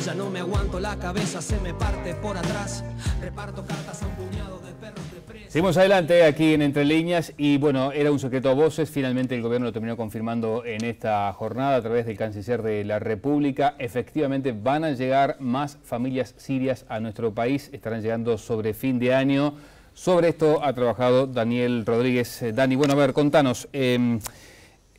Ya no me aguanto, la cabeza se me parte por atrás. Reparto cartas a un puñado de perros de presa. Seguimos adelante aquí en Entre Líneas y bueno, era un secreto a voces, finalmente el gobierno lo terminó confirmando en esta jornada a través del canciller de la República. Efectivamente van a llegar más familias sirias a nuestro país, estarán llegando sobre fin de año. Sobre esto ha trabajado Daniel Rodríguez. Dani, bueno, a ver, contanos.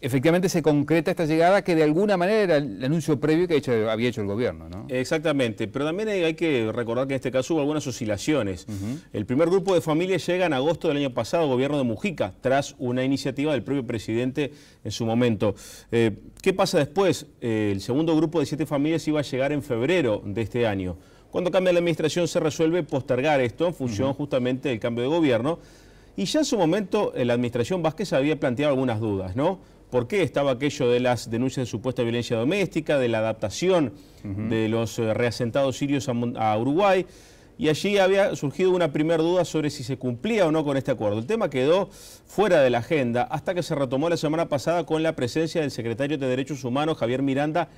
Efectivamente se concreta esta llegada que de alguna manera era el anuncio previo que había hecho el gobierno, ¿no? Exactamente, pero también hay que recordar que en este caso hubo algunas oscilaciones. El primer grupo de familias llega en agosto del año pasado al gobierno de Mujica, tras una iniciativa del propio presidente en su momento. ¿Qué pasa después? El segundo grupo de 7 familias iba a llegar en febrero de este año. Cuando cambia la administración se resuelve postergar esto en función justamente del cambio de gobierno. Y ya en su momento la administración Vázquez había planteado algunas dudas, ¿no? ¿Por qué estaba aquello de las denuncias de supuesta violencia doméstica, de la adaptación de los reasentados sirios a Uruguay? Y allí había surgido una primera duda sobre si se cumplía o no con este acuerdo. El tema quedó fuera de la agenda hasta que se retomó la semana pasada con la presencia del secretario de Derechos Humanos, Javier Miranda,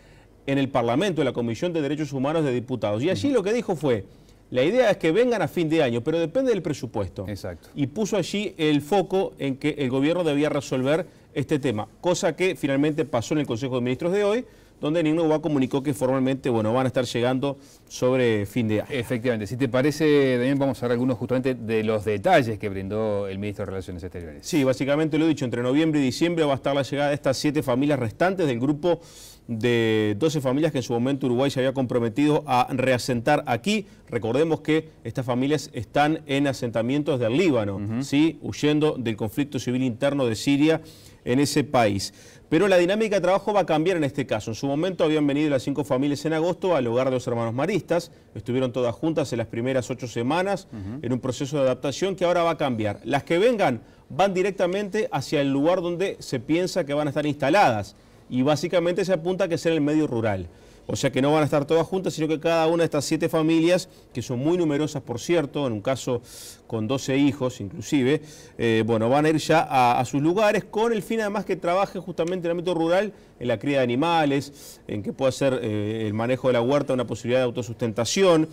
en el Parlamento, en la Comisión de Derechos Humanos de Diputados. Y allí lo que dijo fue: la idea es que vengan a fin de año, pero depende del presupuesto. Exacto. Y puso allí el foco en que el gobierno debía resolver este tema, cosa que finalmente pasó en el Consejo de Ministros de hoy, donde Nino Noboa comunicó que formalmente van a estar llegando sobre fin de año. Efectivamente. Si te parece, también vamos a ver algunos justamente de los detalles que brindó el ministro de Relaciones Exteriores. Sí, básicamente lo he dicho, entre noviembre y diciembre va a estar la llegada de estas 7 familias restantes del grupo de 12 familias que en su momento Uruguay se había comprometido a reasentar aquí. Recordemos que estas familias están en asentamientos del Líbano, ¿sí? Huyendo del conflicto civil interno de Siria en ese país. Pero la dinámica de trabajo va a cambiar en este caso. En su momento habían venido las 5 familias en agosto al hogar de los hermanos maristas, estuvieron todas juntas en las primeras 8 semanas en un proceso de adaptación que ahora va a cambiar. Las que vengan van directamente hacia el lugar donde se piensa que van a estar instaladas y básicamente se apunta a que sea en el medio rural. O sea que no van a estar todas juntas, sino que cada una de estas 7 familias, que son muy numerosas por cierto, en un caso con 12 hijos inclusive, van a ir ya a sus lugares con el fin además que trabajen justamente en el ámbito rural, en la cría de animales, en que pueda ser el manejo de la huerta una posibilidad de autosustentación.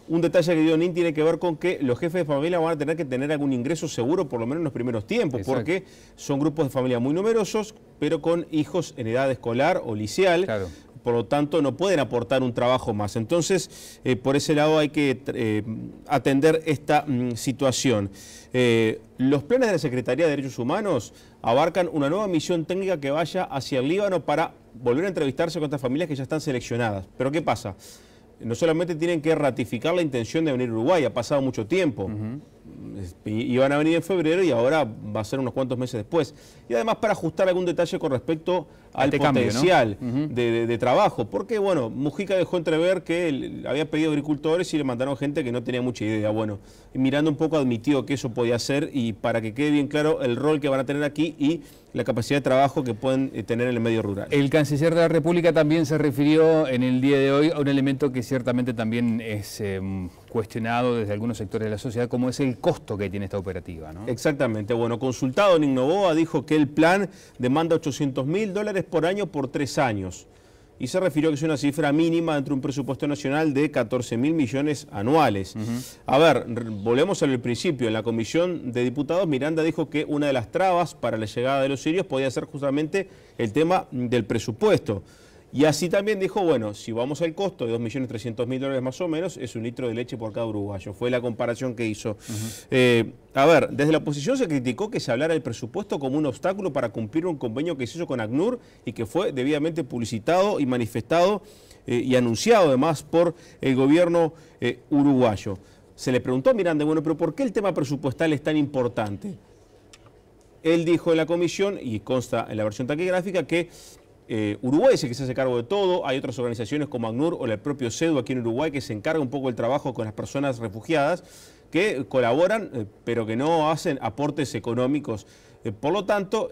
Un detalle que dio NIN tiene que ver con que los jefes de familia van a tener que tener algún ingreso seguro por lo menos en los primeros tiempos. Exacto. Porque son grupos de familia muy numerosos, pero con hijos en edad escolar o liceal. Claro. Por lo tanto, no pueden aportar un trabajo más. Entonces, por ese lado hay que atender esta situación. Los planes de la Secretaría de Derechos Humanos abarcan una nueva misión técnica que vaya hacia el Líbano para volver a entrevistarse con estas familias que ya están seleccionadas. Pero ¿qué pasa? No solamente tienen que ratificar la intención de venir a Uruguay, ha pasado mucho tiempo. Iban a venir en febrero y ahora va a ser unos cuantos meses después. Y además para ajustar algún detalle con respecto al potencial cambio, ¿no? de trabajo. Porque, bueno, Mujica dejó entrever que había pedido agricultores y le mandaron gente que no tenía mucha idea. Bueno, y mirando un poco admitió que eso podía ser y para que quede bien claro el rol que van a tener aquí y la capacidad de trabajo que pueden tener en el medio rural. El canciller de la República también se refirió en el día de hoy a un elemento que ciertamente también es cuestionado desde algunos sectores de la sociedad, como es el costo que tiene esta operativa, ¿no? Exactamente. Bueno, consultado Nino Noboa dijo que el plan demanda $800.000 por año por 3 años. Y se refirió que es una cifra mínima dentro de un presupuesto nacional de 14.000 millones anuales. A ver, volvemos al principio. En la Comisión de Diputados, Miranda dijo que una de las trabas para la llegada de los sirios podía ser justamente el tema del presupuesto. Y así también dijo, bueno, si vamos al costo de $2.300.000 más o menos, es un litro de leche por cada uruguayo. Fue la comparación que hizo. A ver, desde la oposición se criticó que se hablara del presupuesto como un obstáculo para cumplir un convenio que se hizo con ACNUR y que fue debidamente publicitado y manifestado y anunciado además por el gobierno uruguayo. Se le preguntó a Miranda, bueno, pero ¿por qué el tema presupuestal es tan importante? Él dijo en la comisión, y consta en la versión taquigráfica, que Uruguay es el que se hace cargo de todo. Hay otras organizaciones como ACNUR o el propio CEDU aquí en Uruguay que se encarga un poco del trabajo con las personas refugiadas que colaboran pero que no hacen aportes económicos. Por lo tanto,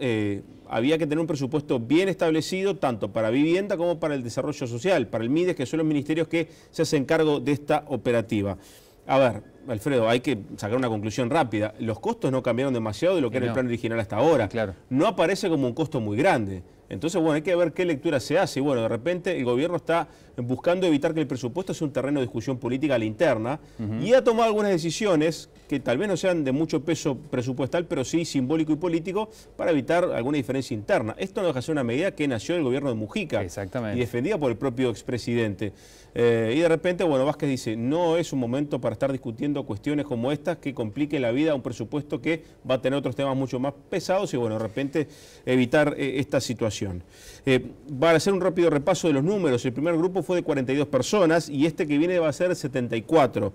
había que tener un presupuesto bien establecido tanto para vivienda como para el desarrollo social, para el MIDES, que son los ministerios que se hacen cargo de esta operativa. A ver, Alfredo, hay que sacar una conclusión rápida. Los costos no cambiaron demasiado de lo que era el plan original hasta ahora. Claro. No aparece como un costo muy grande. Entonces, bueno, hay que ver qué lectura se hace. Y bueno, de repente el gobierno está buscando evitar que el presupuesto sea un terreno de discusión política a la interna y ha tomado algunas decisiones que tal vez no sean de mucho peso presupuestal, pero sí simbólico y político para evitar alguna diferencia interna. Esto no deja de ser una medida que nació del gobierno de Mujica y defendida por el propio expresidente. Y de repente, bueno, Vázquez dice, no es un momento para estar discutiendo cuestiones como estas que compliquen la vida a un presupuesto que va a tener otros temas mucho más pesados y, bueno, de repente evitar esta situación. Para hacer un rápido repaso de los números, el primer grupo fue de 42 personas y este que viene va a ser 74.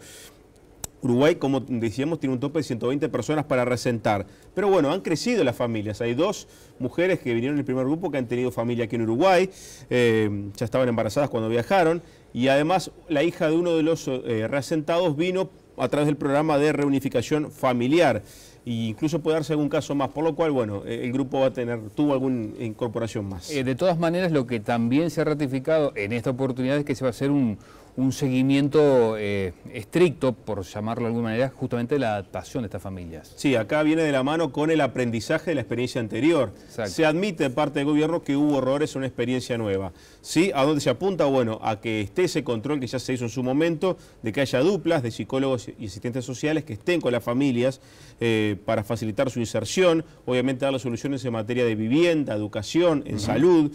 Uruguay, como decíamos, tiene un tope de 120 personas para reasentar. Pero bueno, han crecido las familias. Hay 2 mujeres que vinieron en el primer grupo que han tenido familia aquí en Uruguay. Ya estaban embarazadas cuando viajaron. Y además, la hija de uno de los reasentados vino a través del programa de reunificación familiar. E incluso puede darse algún caso más, por lo cual, bueno, el grupo tuvo alguna incorporación más. De todas maneras, lo que también se ha ratificado en esta oportunidad es que se va a hacer un seguimiento estricto, por llamarlo de alguna manera, justamente de la adaptación de estas familias. Sí, acá viene de la mano con el aprendizaje de la experiencia anterior. Exacto. Se admite de parte del gobierno que hubo errores en una experiencia nueva. ¿Sí? ¿A dónde se apunta? Bueno, a que esté ese control que ya se hizo en su momento, de que haya duplas de psicólogos y asistentes sociales que estén con las familias para facilitar su inserción, obviamente dar las soluciones en materia de vivienda, educación, en salud.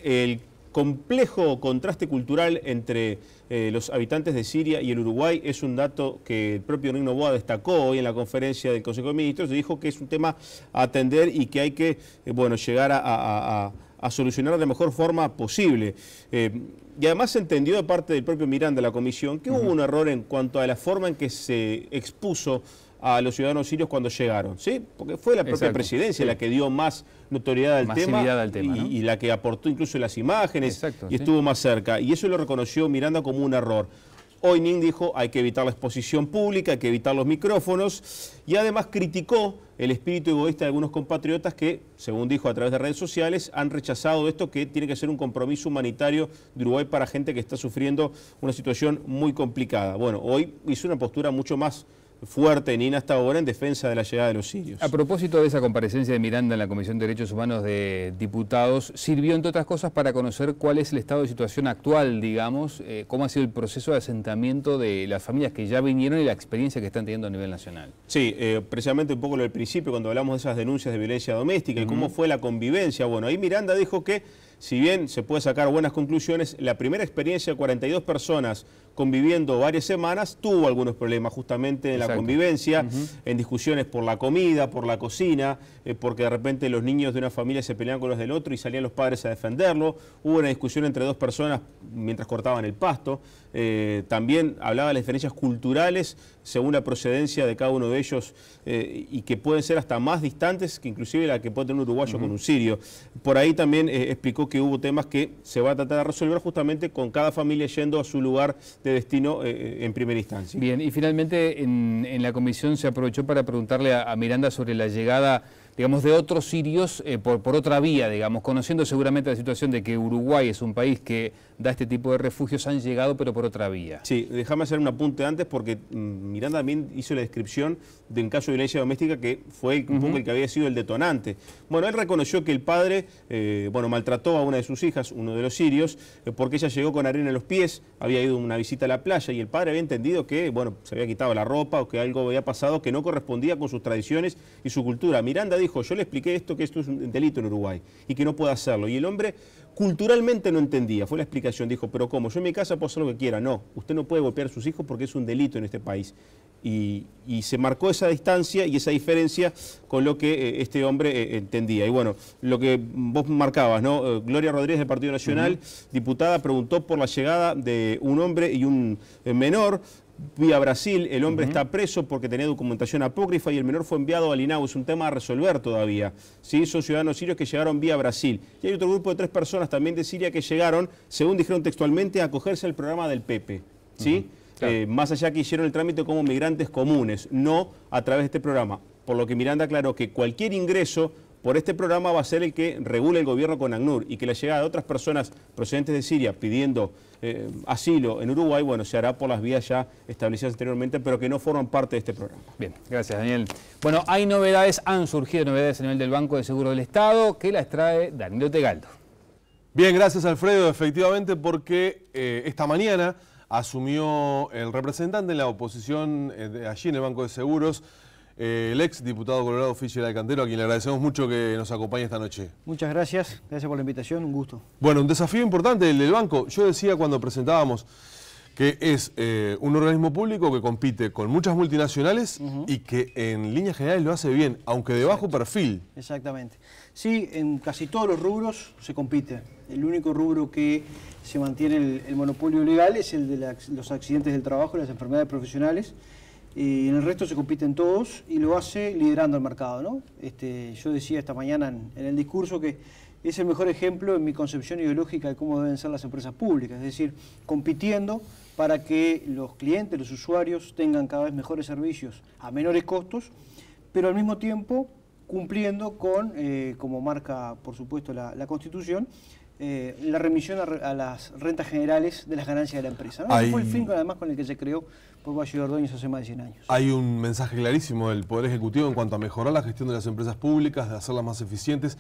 El complejo contraste cultural entre los habitantes de Siria y el Uruguay es un dato que el propio Nino Boa destacó hoy en la conferencia del Consejo de Ministros. Dijo que es un tema a atender y que hay que bueno, llegar a solucionar de la mejor forma posible. Y además se entendió de parte del propio Miranda de la comisión que hubo un error en cuanto a la forma en que se expuso a los ciudadanos sirios cuando llegaron, ¿sí? Porque fue la propia presidencia la que dio más notoriedad al tema, ¿no? y la que aportó incluso las imágenes y estuvo más cerca. Y eso lo reconoció Miranda como un error. Hoy Nin dijo hay que evitar la exposición pública, hay que evitar los micrófonos y además criticó el espíritu egoísta de algunos compatriotas que, según dijo a través de redes sociales, han rechazado esto que tiene que ser un compromiso humanitario de Uruguay para gente que está sufriendo una situación muy complicada. Bueno, hoy hizo una postura mucho más fuerte Nina hasta ahora en defensa de la llegada de los sirios. A propósito de esa comparecencia de Miranda en la Comisión de Derechos Humanos de Diputados, sirvió entre otras cosas para conocer cuál es el estado de situación actual, digamos, cómo ha sido el proceso de asentamiento de las familias que ya vinieron y la experiencia que están teniendo a nivel nacional. Sí, precisamente un poco lo del principio cuando hablamos de esas denuncias de violencia doméstica y cómo fue la convivencia. Bueno, ahí Miranda dijo que si bien se puede sacar buenas conclusiones, la primera experiencia de 42 personas conviviendo varias semanas tuvo algunos problemas justamente en la convivencia, en discusiones por la comida, por la cocina, porque de repente los niños de una familia se peleaban con los del otro y salían los padres a defenderlo. Hubo una discusión entre 2 personas mientras cortaban el pasto. También hablaba de las diferencias culturales según la procedencia de cada uno de ellos y que pueden ser hasta más distantes que inclusive la que puede tener un uruguayo con un sirio. Por ahí también explicó que hubo temas que se va a tratar de resolver justamente con cada familia yendo a su lugar de destino en primera instancia. Bien, y finalmente en la comisión se aprovechó para preguntarle a Miranda sobre la llegada, digamos, de otros sirios por otra vía, digamos, conociendo seguramente la situación de que Uruguay es un país que da este tipo de refugios, han llegado pero por otra vía. Sí, déjame hacer un apunte antes porque Miranda también hizo la descripción de un caso de violencia doméstica que fue un poco el que había sido el detonante. Bueno, él reconoció que el padre, maltrató a una de sus hijas, uno de los sirios, porque ella llegó con arena en los pies, había ido a una visita a la playa y el padre había entendido que, bueno, se había quitado la ropa o que algo había pasado que no correspondía con sus tradiciones y su cultura. Miranda dijo, yo le expliqué esto, que esto es un delito en Uruguay y que no puede hacerlo. Y el hombre culturalmente no entendía, fue la explicación, dijo, pero ¿cómo? Yo en mi casa puedo hacer lo que quiera. No, usted no puede golpear a sus hijos porque es un delito en este país. Y se marcó esa distancia y esa diferencia con lo que este hombre entendía. Y bueno, lo que vos marcabas, ¿no? Gloria Rodríguez del Partido Nacional, diputada, preguntó por la llegada de un hombre y un menor vía Brasil. El hombre está preso porque tenía documentación apócrifa y el menor fue enviado al INAU. Es un tema a resolver todavía. ¿Sí? Son ciudadanos sirios que llegaron vía Brasil. Y hay otro grupo de 3 personas también de Siria que llegaron, según dijeron textualmente, a acogerse al programa del Pepe. ¿Sí? Claro. Más allá que hicieron el trámite como migrantes comunes, no a través de este programa. Por lo que Miranda aclaró que cualquier ingreso por este programa va a ser el que regule el gobierno con ACNUR, y que la llegada de otras personas procedentes de Siria pidiendo asilo en Uruguay, bueno, se hará por las vías ya establecidas anteriormente, pero que no forman parte de este programa. Bien, gracias, Daniel. Bueno, hay novedades, han surgido novedades a nivel del Banco de Seguro del Estado, que las trae Danilo Tegaldo. Bien, gracias, Alfredo. Efectivamente, porque esta mañana asumió el representante en la oposición allí en el Banco de Seguros, el ex diputado colorado Fischer Alcantero, a quien le agradecemos mucho que nos acompañe esta noche. Muchas gracias por la invitación, un gusto. Bueno, un desafío importante el del banco. Yo decía cuando presentábamos que es un organismo público que compite con muchas multinacionales y que en líneas generales lo hace bien, aunque de bajo perfil. Exactamente. Sí, en casi todos los rubros se compite. El único rubro que se mantiene el monopolio legal es el de los accidentes del trabajo y las enfermedades profesionales. Y en el resto se compiten todos y lo hace liderando el mercado, ¿no? Yo decía esta mañana en el discurso que es el mejor ejemplo en mi concepción ideológica de cómo deben ser las empresas públicas, es decir, compitiendo para que los clientes, los usuarios tengan cada vez mejores servicios a menores costos, pero al mismo tiempo cumpliendo con, como marca por supuesto la Constitución, la remisión a las rentas generales de las ganancias de la empresa, ¿no? Ese fue el fin además con el que se creó por Valle Ordóñez hace más de 100 años. Hay un mensaje clarísimo del Poder Ejecutivo en cuanto a mejorar la gestión de las empresas públicas, de hacerlas más eficientes,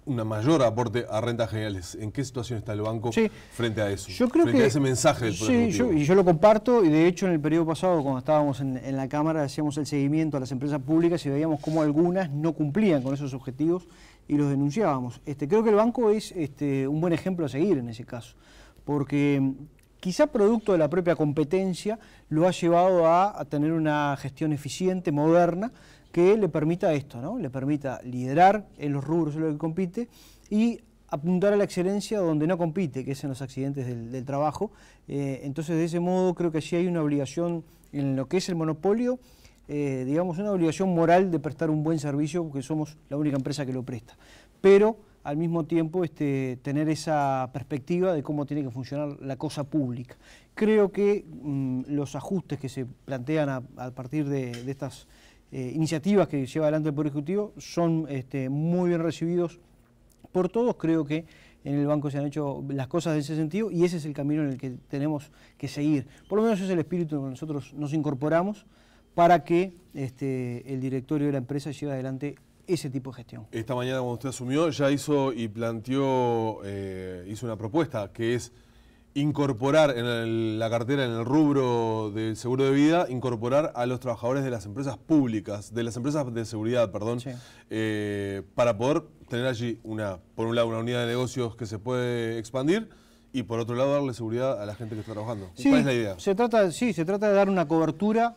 una mayor aporte a rentas generales. ¿En qué situación está el banco frente a eso? Yo creo frente a ese mensaje del Poder Ejecutivo. Yo lo comparto, y de hecho en el periodo pasado, cuando estábamos en la Cámara, hacíamos el seguimiento a las empresas públicas y veíamos cómo algunas no cumplían con esos objetivos y los denunciábamos. Creo que el banco es un buen ejemplo a seguir en ese caso, porque quizá producto de la propia competencia lo ha llevado a tener una gestión eficiente, moderna, que le permita esto, ¿no? Le permita liderar en los rubros en los que compite y apuntar a la excelencia donde no compite, que es en los accidentes del trabajo. Entonces, de ese modo, creo que sí hay una obligación en lo que es el monopolio, digamos, una obligación moral de prestar un buen servicio, porque somos la única empresa que lo presta. Pero, al mismo tiempo, tener esa perspectiva de cómo tiene que funcionar la cosa pública. Creo que los ajustes que se plantean a partir de estas iniciativas que lleva adelante el Poder Ejecutivo son muy bien recibidos por todos. Creo que en el banco se han hecho las cosas en ese sentido y ese es el camino en el que tenemos que seguir. Por lo menos ese es el espíritu en el que nosotros nos incorporamos para que el directorio de la empresa lleve adelante ese tipo de gestión. Esta mañana cuando usted asumió ya hizo y planteó, hizo una propuesta que es incorporar en la cartera, en el rubro del seguro de vida, incorporar a los trabajadores de las empresas públicas, de las empresas de seguridad, perdón, para poder tener allí, por un lado, una unidad de negocios que se puede expandir y por otro lado darle seguridad a la gente que está trabajando. Sí, ¿cuál es la idea? Se trata de dar una cobertura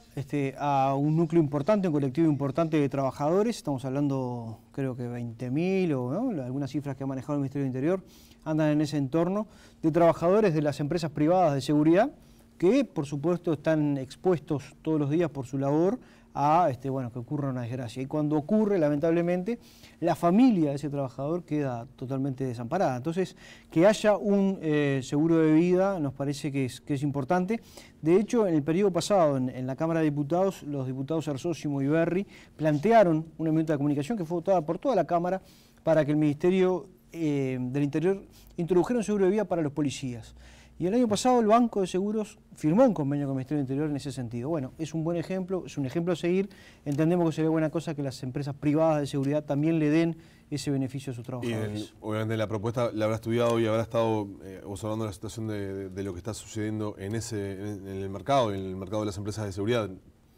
a un núcleo importante, un colectivo importante de trabajadores. Estamos hablando, creo que 20.000 o ¿no? Algunas cifras que ha manejado el Ministerio del Interior andan en ese entorno, de trabajadores de las empresas privadas de seguridad que, por supuesto, están expuestos todos los días por su labor a que ocurra una desgracia. Y cuando ocurre, lamentablemente, la familia de ese trabajador queda totalmente desamparada. Entonces, que haya un seguro de vida nos parece que es importante. De hecho, en el periodo pasado, en la Cámara de Diputados, los diputados Arsósimo y Berri plantearon una minuta de comunicación que fue votada por toda la Cámara para que el Ministerio del Interior introdujera un seguro de vida para los policías. Y el año pasado el Banco de Seguros firmó un convenio con el Ministerio del Interior en ese sentido. Bueno, es un buen ejemplo, es un ejemplo a seguir. Entendemos que sería buena cosa que las empresas privadas de seguridad también le den ese beneficio a sus trabajadores. Y obviamente la propuesta la habrá estudiado y habrá estado observando la situación de lo que está sucediendo en el mercado de las empresas de seguridad.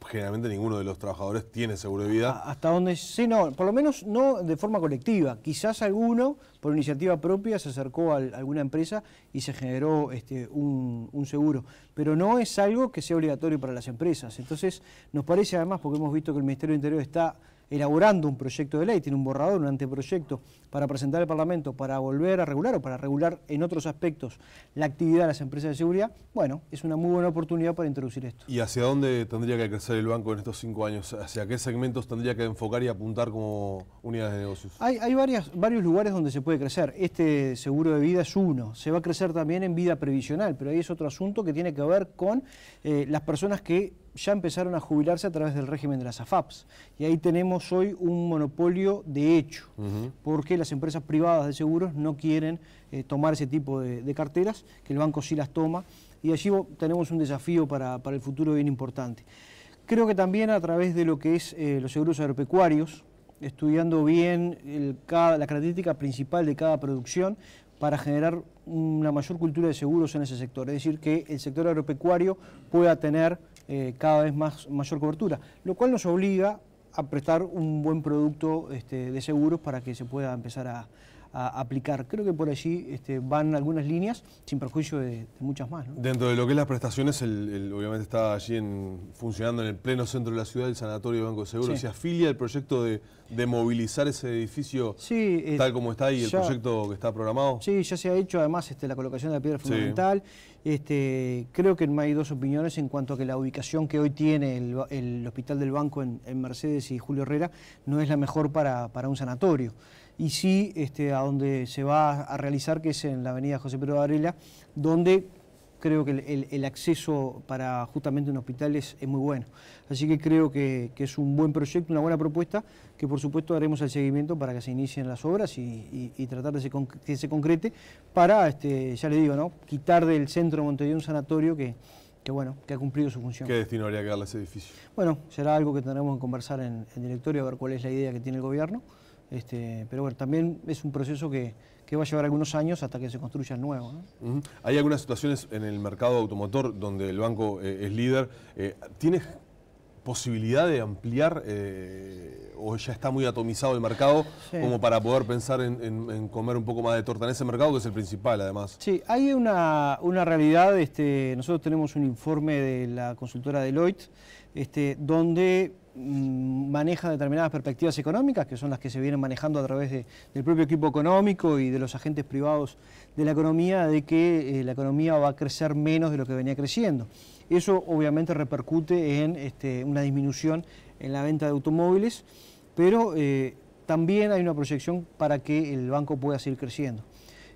Generalmente ninguno de los trabajadores tiene seguro de vida. Hasta donde sí, no, por lo menos no de forma colectiva. Quizás alguno, por iniciativa propia, se acercó a alguna empresa y se generó un seguro. Pero no es algo que sea obligatorio para las empresas. Entonces, nos parece además, porque hemos visto que el Ministerio del Interior está elaborando un proyecto de ley, tiene un borrador, un anteproyecto para presentar al Parlamento para volver a regular o para regular en otros aspectos la actividad de las empresas de seguridad. Bueno, es una muy buena oportunidad para introducir esto. ¿Y hacia dónde tendría que crecer el banco en estos 5 años? ¿Hacia qué segmentos tendría que enfocar y apuntar como unidades de negocios? Hay varios lugares donde se puede crecer. Este seguro de vida es uno. Se va a crecer también en vida previsional, pero ahí es otro asunto que tiene que ver con las personas que ya empezaron a jubilarse a través del régimen de las AFAPs. Y ahí tenemos hoy un monopolio de hecho, porque las empresas privadas de seguros no quieren tomar ese tipo de carteras, que el banco sí las toma, y allí tenemos un desafío para el futuro bien importante. Creo que también a través de lo que es los seguros agropecuarios, estudiando bien la característica principal de cada producción, para generar una mayor cultura de seguros en ese sector, es decir, que el sector agropecuario pueda tener cada vez mayor cobertura, lo cual nos obliga a prestar un buen producto de seguros para que se pueda empezar a aplicar. Creo que por allí van algunas líneas, sin perjuicio de muchas más, ¿no? Dentro de lo que es las prestaciones, obviamente está allí funcionando en el pleno centro de la ciudad el Sanatorio de Banco de Seguros. Sí. ¿Se afilia el proyecto de movilizar ese edificio tal como está ahí, el proyecto que está programado? Sí, ya se ha hecho además la colocación de la piedra fundamental. Creo que no hay dos opiniones en cuanto a que la ubicación que hoy tiene el Hospital del Banco en Mercedes y Julio Herrera no es la mejor para un sanatorio. Y sí a donde se va a realizar, que es en la avenida José Pedro Varela, donde creo que el acceso para justamente un hospital es muy bueno. Así que creo que es un buen proyecto, una buena propuesta, que por supuesto haremos el seguimiento para que se inicien las obras y tratar de que se concrete para, ya le digo, ¿no?, quitar del centro de Montevideo un sanatorio que ha cumplido su función. ¿Qué destino habría que darle a ese edificio? Bueno, será algo que tendremos que conversar en directorio, a ver cuál es la idea que tiene el gobierno. Pero bueno, también es un proceso que va a llevar algunos años hasta que se construya el nuevo, ¿no? Hay algunas situaciones en el mercado automotor donde el banco es líder. ¿Tienes posibilidad de ampliar o ya está muy atomizado el mercado como para poder pensar en comer un poco más de torta en ese mercado, que es el principal además? Sí, hay una realidad. Nosotros tenemos un informe de la consultora Deloitte donde maneja determinadas perspectivas económicas, que son las que se vienen manejando a través del propio equipo económico y de los agentes privados de la economía, de que la economía va a crecer menos de lo que venía creciendo. Eso obviamente repercute en una disminución en la venta de automóviles, pero también hay una proyección para que el banco pueda seguir creciendo.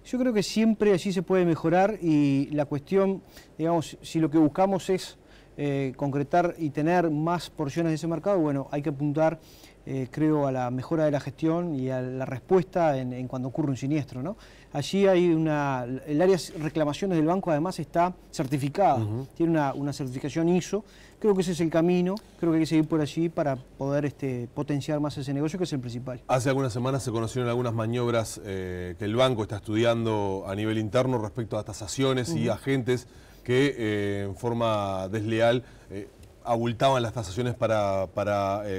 Yo creo que siempre allí se puede mejorar, y la cuestión, digamos, si lo que buscamos es concretar y tener más porciones de ese mercado, bueno, hay que apuntar, creo, a la mejora de la gestión y a la respuesta en cuando ocurre un siniestro, ¿no? Allí hay el área de reclamaciones del banco además está certificada, tiene una certificación ISO. Creo que ese es el camino, creo que hay que seguir por allí para poder potenciar más ese negocio, que es el principal. Hace algunas semanas se conocieron algunas maniobras que el banco está estudiando a nivel interno respecto a tasaciones y agentes que en forma desleal abultaban las tasaciones para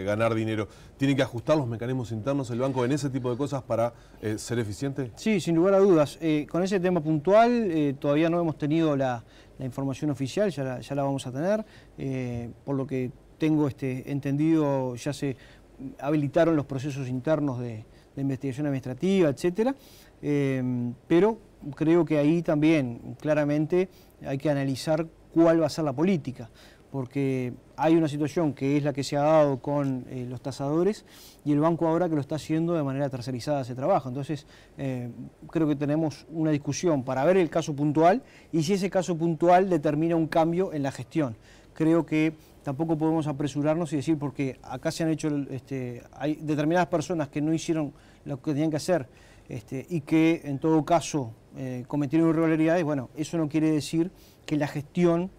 ganar dinero. ¿Tiene que ajustar los mecanismos internos el banco en ese tipo de cosas para ser eficiente? Sí, sin lugar a dudas. Con ese tema puntual todavía no hemos tenido la información oficial, ya la vamos a tener. Por lo que tengo entendido, ya se habilitaron los procesos internos de investigación administrativa, etcétera. Pero creo que ahí también claramente hay que analizar cuál va a ser la política, porque hay una situación que es la que se ha dado con los tasadores, y el banco ahora que lo está haciendo de manera tercerizada ese trabajo. Entonces creo que tenemos una discusión para ver el caso puntual y si ese caso puntual determina un cambio en la gestión. Creo que tampoco podemos apresurarnos y decir, porque acá se han hecho, hay determinadas personas que no hicieron lo que tenían que hacer y que en todo caso cometieron irregularidades. Bueno, eso no quiere decir que la gestión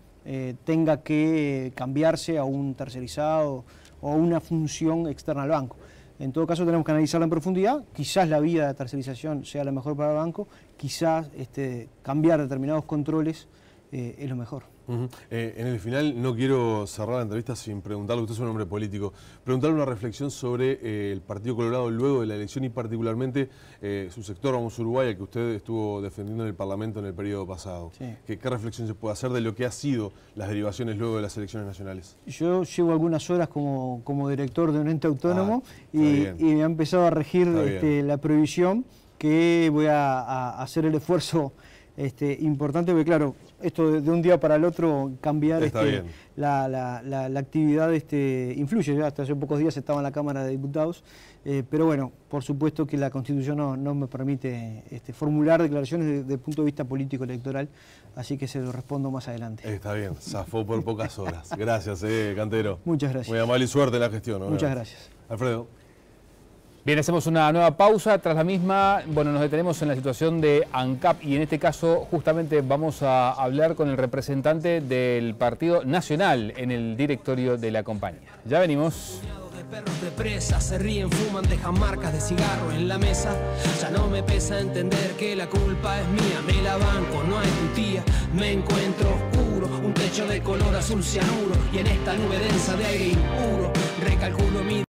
tenga que cambiarse a un tercerizado o a una función externa al banco. En todo caso tenemos que analizarla en profundidad. Quizás la vía de tercerización sea la mejor para el banco, quizás cambiar determinados controles es lo mejor. En el final, no quiero cerrar la entrevista sin preguntarle, usted es un hombre político, preguntarle una reflexión sobre el Partido Colorado luego de la elección y particularmente su sector, Vamos Uruguay, al que usted estuvo defendiendo en el Parlamento en el periodo pasado. Sí. ¿Qué reflexión se puede hacer de lo que ha sido las derivaciones luego de las elecciones nacionales? Yo llevo algunas horas como director de un ente autónomo y me ha empezado a regir la prohibición, que voy a hacer el esfuerzo importante, porque claro, esto de un día para el otro cambiar la actividad influye. Ya hasta hace pocos días estaba en la Cámara de Diputados, pero bueno, por supuesto que la Constitución no me permite formular declaraciones desde el punto de vista político electoral, así que se lo respondo más adelante. Está bien, zafó por pocas horas. Gracias, Cantero. Muchas gracias. Muy amable y suerte en la gestión. Muchas gracias. Alfredo. Bien, hacemos una nueva pausa. Tras la misma, bueno, nos detenemos en la situación de ANCAP y en este caso justamente vamos a hablar con el representante del Partido Nacional en el directorio de la compañía. Ya venimos. Perros de presa, se ríen, fuman, dejan marcas de cigarro en la mesa. Ya no me pesa entender que la culpa es mía. Me la banco, no hay tu tía. Me encuentro oscuro, un techo de color azul cianuro. Y en esta nube densa de aire impuro, recalculo mi